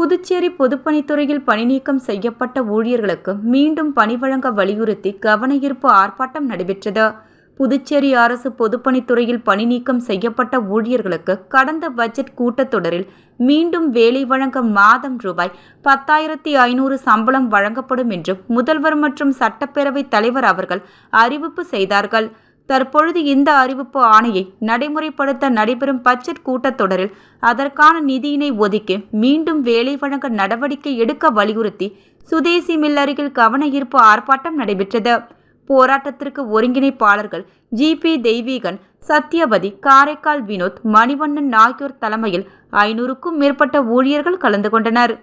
புதுச்சேரி பொதுப்பணித்துறையில் பணிநீக்கம் செய்யப்பட்ட ஊழியர்களுக்கு மீண்டும் பணி வழங்க வலியுறுத்தி கவனஈர்ப்பு ஆர்ப்பாட்டம் நடைபெற்றது. புதுச்சேரி அரசு பொதுப்பணித்துறையில் பணிநீக்கம் செய்யப்பட்ட ஊழியர்களுக்கு கடந்த பட்ஜெட் கூட்டத்தொடரில் மீண்டும் வேலை வழங்க மாதம் ரூபாய் 10,500 சம்பளம் வழங்கப்படும் என்று முதல்வர் மற்றும் சட்டப்பேரவைத் தலைவர் அவர்கள் அறிவிப்பு செய்தார்கள். தற்பொழுது இந்த அறிவிப்பு ஆணையை நடைமுறைப்படுத்த நடைபெறும் பட்ஜெட் கூட்டத்தொடரில் அதற்கான நிதியினை ஒதுக்கி மீண்டும் வேலை வழங்க நடவடிக்கை எடுக்க வலியுறுத்தி சுதேசி மில் அருகில் கவன ஈர்ப்பு ஆர்ப்பாட்டம் நடைபெற்றது. போராட்டத்திற்கு ஒருங்கிணைப்பாளர்கள் ஜி.பி. தெய்வீகன், சத்யவதி, காரைக்கால் வினோத், மணிவண்ணன் ஆகியோர் தலைமையில் 500க்கும் மேற்பட்ட ஊழியர்கள் கலந்து கொண்டனர்.